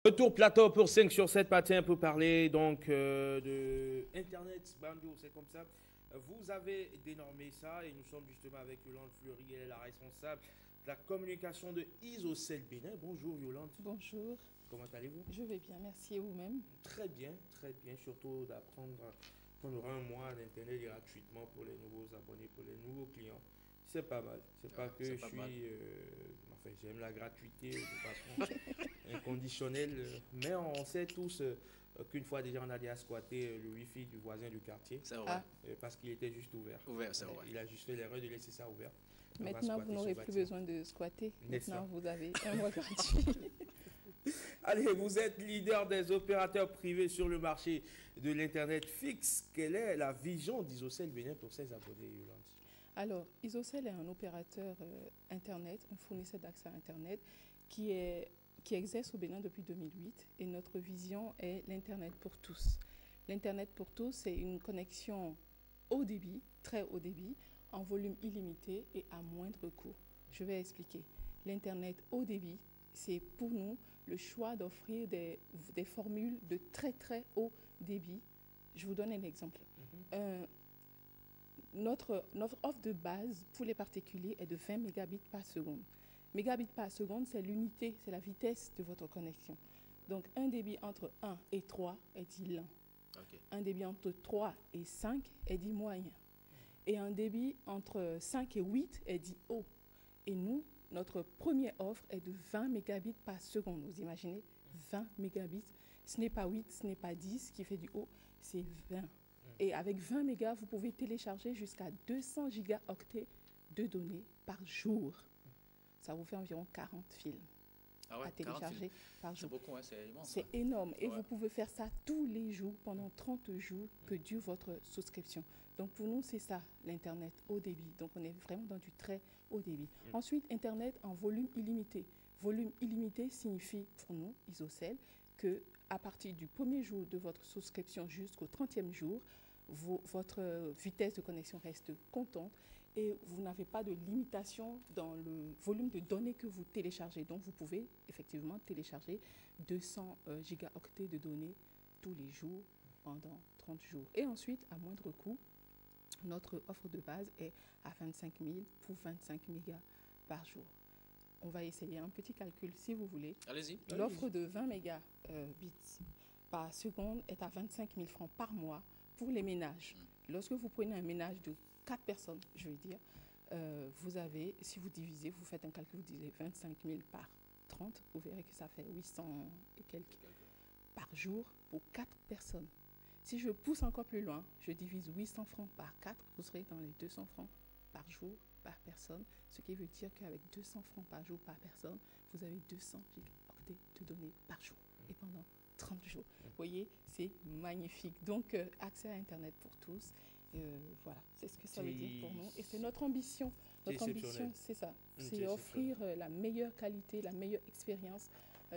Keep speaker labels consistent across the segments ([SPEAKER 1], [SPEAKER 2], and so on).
[SPEAKER 1] Retour plateau pour 5 sur 7 matin pour parler donc de Internet Banjo, c'est comme ça. Vous avez dénommé ça et nous sommes justement avec Yolande Fleury, elle est la responsable de la communication de Isocel Bénin. Bonjour Yolande,
[SPEAKER 2] Bonjour,
[SPEAKER 1] comment allez-vous?
[SPEAKER 2] je vais bien, merci et vous-même.
[SPEAKER 1] Très bien, surtout d'apprendre prendre un mois d'Internet gratuitement pour les nouveaux abonnés, pour les nouveaux clients. C'est pas mal. C'est pas que
[SPEAKER 3] C'est
[SPEAKER 1] je
[SPEAKER 3] pas mal.
[SPEAKER 1] suis. Enfin, j'aime la gratuité de façon inconditionnelle, mais on sait tous qu'une fois déjà on a déjà squatté le wifi du voisin du quartier
[SPEAKER 3] C'est vrai.
[SPEAKER 2] Ah,
[SPEAKER 1] parce qu'il était juste ouvert.
[SPEAKER 3] Ouvert, c'est vrai.
[SPEAKER 1] Il a juste fait l'erreur de laisser ça ouvert. On va
[SPEAKER 2] maintenant vous
[SPEAKER 1] squatter son
[SPEAKER 2] n'aurez plus
[SPEAKER 1] bâtiment.
[SPEAKER 2] besoin de squatter.
[SPEAKER 1] N'est-ce
[SPEAKER 2] Maintenant
[SPEAKER 1] pas?
[SPEAKER 2] vous avez un mois gratuit.
[SPEAKER 1] Allez, vous êtes leader des opérateurs privés sur le marché de l'Internet fixe. Quelle est la vision d'Isocel Bénin pour ses abonnés, Yolande?
[SPEAKER 2] Alors, Isocel est un opérateur Internet, un fournisseur d'accès à Internet qui exerce au Bénin depuis 2008 et notre vision est l'Internet pour tous. L'Internet pour tous, c'est une connexion haut débit, très haut débit, en volume illimité et à moindre coût. Je vais expliquer. L'Internet haut débit, c'est pour nous le choix d'offrir des formules de très très haut débit. Je vous donne un exemple. Un- notre offre de base pour les particuliers est de 20 mégabits par seconde. Mégabits par seconde, c'est l'unité, c'est la vitesse de votre connexion. Donc, un débit entre 1 et 3 est dit lent.
[SPEAKER 3] Ok.
[SPEAKER 2] Un débit entre 3 et 5 est dit moyen. Et un débit entre 5 et 8 est dit haut. Et nous, notre première offre est de 20 mégabits par seconde. Vous imaginez 20 mégabits. Ce n'est pas 8, ce n'est pas 10 qui fait du haut, c'est 20. Et avec 20 mégas, vous pouvez télécharger jusqu'à 200 gigaoctets de données par jour. Ça vous fait environ 40 films
[SPEAKER 3] Ah ouais,
[SPEAKER 2] à
[SPEAKER 3] 40 films.
[SPEAKER 2] télécharger par
[SPEAKER 3] C'est
[SPEAKER 2] jour.
[SPEAKER 3] beaucoup, hein, c'est immense.
[SPEAKER 2] C'est énorme. Et
[SPEAKER 3] Ouais.
[SPEAKER 2] vous pouvez faire ça tous les jours, pendant 30 jours, que dure votre souscription. Donc pour nous, c'est ça, l'Internet haut débit. Donc on est vraiment dans du très haut débit. Ensuite, Internet en volume illimité. Volume illimité signifie pour nous, Isocel, que à partir du premier jour de votre souscription jusqu'au 30e jour, votre vitesse de connexion reste constante et vous n'avez pas de limitation dans le volume de données que vous téléchargez. Donc, vous pouvez effectivement télécharger 200 gigaoctets de données tous les jours pendant 30 jours. Et ensuite, à moindre coût, notre offre de base est à 25 000 pour 25 mégas par jour. On va essayer un petit calcul si vous voulez.
[SPEAKER 3] Allez-y.
[SPEAKER 2] L'offre de 20 mégabits par seconde est à 25 000 francs par mois pour les ménages. Lorsque vous prenez un ménage de 4 personnes, je veux dire, vous avez, si vous divisez, vous faites un calcul, vous divisez 25 000 par 30, vous verrez que ça fait 800 et quelques par jour pour 4 personnes. Si je pousse encore plus loin, je divise 800 francs par 4, vous serez dans les 200 francs par jour par personne, ce qui veut dire qu'avec 200 francs par jour par personne, vous avez 200 gigaoctets de données par jour et pendant 30 jours. Vous voyez, c'est magnifique. Donc, accès à Internet pour tous, voilà, c'est ce que ça veut dire pour nous. Et c'est notre ambition. Notre ambition, c'est ça. C'est offrir la meilleure qualité, la meilleure expérience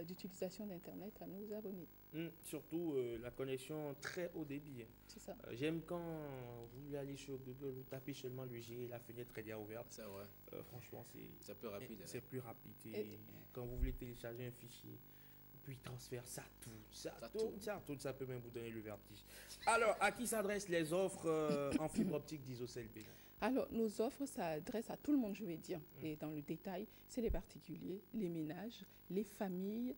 [SPEAKER 2] d'utilisation d'Internet à nos abonnés.
[SPEAKER 1] Surtout la connexion très haut débit.
[SPEAKER 2] C'est ça.
[SPEAKER 1] J'aime quand vous allez sur Google, vous tapez seulement le G, la fenêtre est déjà ouverte.
[SPEAKER 3] C'est vrai.
[SPEAKER 1] Franchement,
[SPEAKER 3] C'est plus rapide.
[SPEAKER 1] c'est plus rapide. Et quand vous voulez télécharger un fichier, puis transfert, ça tourne, ça peut même vous donner le vertige. Alors, à qui s'adressent les offres en fibre optique d'Isocel Bénin?
[SPEAKER 2] Alors, nos offres s'adressent à tout le monde, je vais dire. Et dans le détail, c'est les particuliers, les ménages, les familles,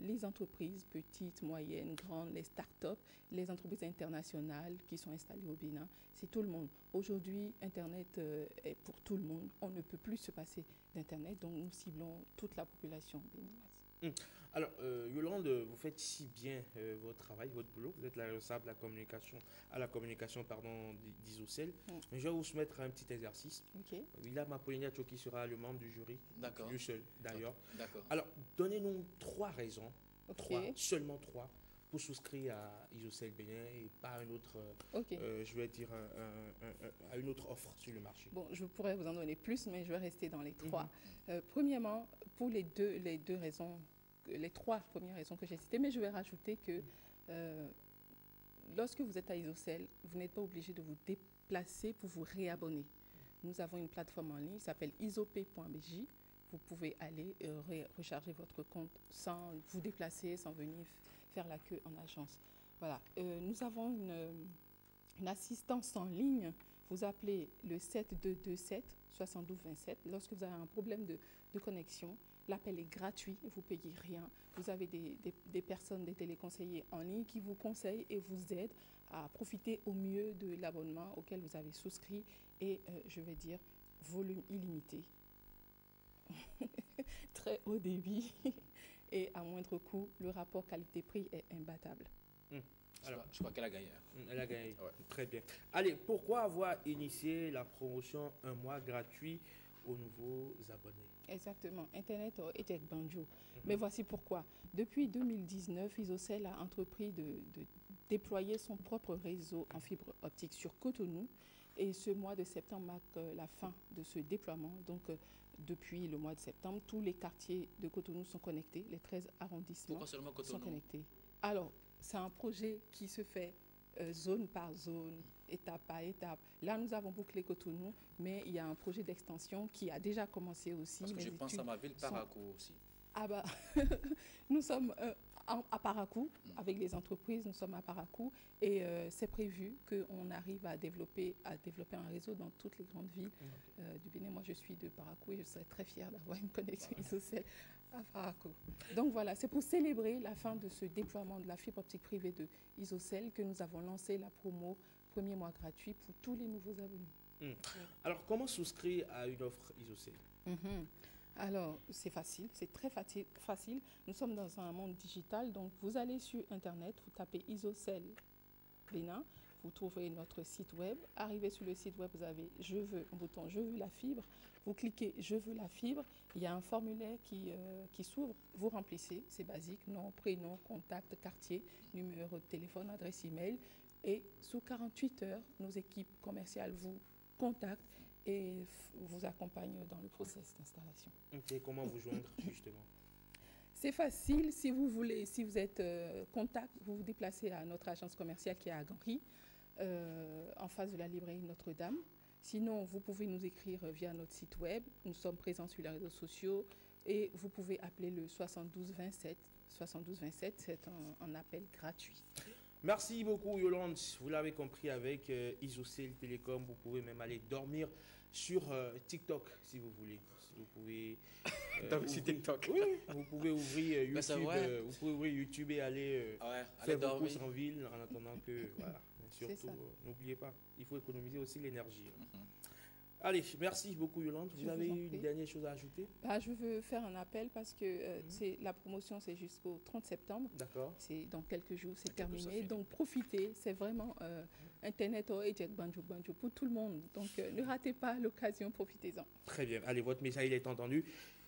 [SPEAKER 2] les entreprises petites, moyennes, grandes, les start-up, les entreprises internationales qui sont installées au Bénin. C'est tout le monde. Aujourd'hui, Internet est pour tout le monde. On ne peut plus se passer d'Internet, donc nous ciblons toute la population béninoise.
[SPEAKER 1] Alors, Yolande, vous faites si bien votre travail, votre boulot. Vous êtes la responsable de la communication, pardon, d'Isocel. Je vais vous soumettre un petit exercice.
[SPEAKER 2] Ok.
[SPEAKER 1] William Apollinaire qui sera le membre du jury,
[SPEAKER 3] D'accord.
[SPEAKER 1] lui seul d'ailleurs.
[SPEAKER 3] D'accord.
[SPEAKER 1] Alors, donnez-nous 3 raisons,
[SPEAKER 2] Ok.
[SPEAKER 1] seulement 3, pour souscrire à Isocel Bénin et pas une autre,
[SPEAKER 2] Ok.
[SPEAKER 1] je vais dire, à une autre offre sur le marché.
[SPEAKER 2] Bon, je pourrais vous en donner plus, mais je vais rester dans les 3. Premièrement, pour les deux raisons, les 3 premières raisons que j'ai citées, mais je vais rajouter que lorsque vous êtes à Isocel, vous n'êtes pas obligé de vous déplacer pour vous réabonner. Nous avons une plateforme en ligne qui s'appelle isop.bj. vous pouvez aller recharger votre compte sans vous déplacer, sans venir faire la queue en agence. Voilà. Nous avons une assistance en ligne. Vous appelez le 7227 72 27. Lorsque vous avez un problème de connexion, l'appel est gratuit, vous ne payez rien. Vous avez des personnes, des téléconseillers en ligne qui vous conseillent et vous aident à profiter au mieux de l'abonnement auquel vous avez souscrit et, je vais dire, volume illimité, très haut débit et à moindre coût. Le rapport qualité-prix est imbattable.
[SPEAKER 3] Alors, je crois qu'elle a gagné.
[SPEAKER 1] Elle a gagné.
[SPEAKER 3] Ouais.
[SPEAKER 1] Très bien. Allez, pourquoi avoir initié la promotion un mois gratuit aux nouveaux abonnés?
[SPEAKER 2] Exactement. Internet est avec Banjo. Mais voici pourquoi. Depuis 2019, Isocell a entrepris de déployer son propre réseau en fibre optique sur Cotonou. Et ce mois de septembre marque la fin de ce déploiement. Donc, depuis le mois de septembre, tous les quartiers de Cotonou sont connectés. Les 13 arrondissements
[SPEAKER 3] Pourquoi seulement Cotonou?
[SPEAKER 2] sont connectés. Alors, c'est un projet qui se fait zone par zone, étape par étape. Là, nous avons bouclé Cotonou, mais il y a un projet d'extension qui a déjà commencé aussi.
[SPEAKER 3] Parce que
[SPEAKER 2] Les
[SPEAKER 3] je pense à ma ville,
[SPEAKER 2] sont-
[SPEAKER 3] Parakou aussi.
[SPEAKER 2] Ah bah, nous sommes à Parakou, avec les entreprises, nous sommes à Parakou, et c'est prévu qu'on arrive à développer un réseau dans toutes les grandes villes du Bénin. Moi, je suis de Parakou et je serais très fière d'avoir une connexion Isocell à Parakou. Donc voilà, c'est pour célébrer la fin de ce déploiement de la fibre optique privée de Isocell que nous avons lancé la promo premier mois gratuit pour tous les nouveaux abonnés.
[SPEAKER 1] Alors, comment souscrire à une offre Isocell?
[SPEAKER 2] Alors, c'est facile, c'est très facile. Nous sommes dans un monde digital, donc vous allez sur Internet, vous tapez Isocell Bénin, vous trouverez notre site web. Arrivé sur le site web, vous avez un bouton « Je veux la fibre ». Vous cliquez « Je veux la fibre ». Il y a un formulaire qui s'ouvre. Vous remplissez, c'est basique, nom, prénom, contact, quartier, numéro de téléphone, adresse email. Et sous 48 heures, nos équipes commerciales vous contactent et vous accompagnent dans le process d'installation.
[SPEAKER 1] Ok, comment vous joindre justement?
[SPEAKER 2] C'est facile. Si vous voulez, si vous êtes contact, vous vous déplacez à notre agence commerciale qui est à Gangry, en face de la librairie Notre-Dame. Sinon, vous pouvez nous écrire via notre site web. Nous sommes présents sur les réseaux sociaux et vous pouvez appeler le 72 27. 72 27, c'est un appel gratuit.
[SPEAKER 1] Merci beaucoup Yolande, vous l'avez compris avec Isocell Télécom, vous pouvez même aller dormir sur TikTok si vous voulez. Vous pouvez
[SPEAKER 3] Sur TikTok.
[SPEAKER 1] Oui, vous pouvez ouvrir
[SPEAKER 3] Mais c'est
[SPEAKER 1] YouTube,
[SPEAKER 3] vrai.
[SPEAKER 1] vous pouvez ouvrir YouTube et aller
[SPEAKER 3] Ouais, allez
[SPEAKER 1] faire vos
[SPEAKER 3] dormir.
[SPEAKER 1] courses en ville en attendant que voilà. Mais
[SPEAKER 2] C'est
[SPEAKER 1] surtout,
[SPEAKER 2] ça.
[SPEAKER 1] n'oubliez pas, il faut économiser aussi l'énergie. Allez, merci beaucoup Yolande.
[SPEAKER 2] Je
[SPEAKER 1] Vous avez
[SPEAKER 2] vous en
[SPEAKER 1] une
[SPEAKER 2] prie.
[SPEAKER 1] dernière chose à ajouter?
[SPEAKER 2] Bah, je veux faire un appel parce que la promotion, c'est jusqu'au 30 septembre.
[SPEAKER 1] D'accord.
[SPEAKER 2] C'est dans quelques jours, c'est
[SPEAKER 3] Quelques jours, ça
[SPEAKER 2] terminé.
[SPEAKER 3] finit.
[SPEAKER 2] Donc profitez, c'est vraiment Internet et Banjo pour tout le monde. Donc ne ratez pas l'occasion, profitez-en.
[SPEAKER 1] Très bien. Allez, votre message il est entendu.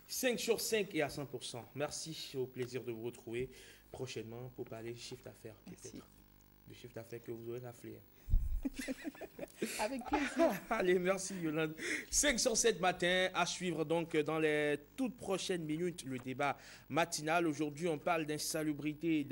[SPEAKER 1] 5 sur 5 et à 100%. Merci, au plaisir de vous retrouver prochainement pour parler chiffre d'affaires,
[SPEAKER 2] Merci.
[SPEAKER 1] peut-être. Le chiffre d'affaires que vous aurez raflé.
[SPEAKER 2] Avec plaisir.
[SPEAKER 1] Allez, merci Yolande. 5 sur 7 matin, à suivre donc dans les toutes prochaines minutes le débat matinal. Aujourd'hui, on parle d'insalubrité et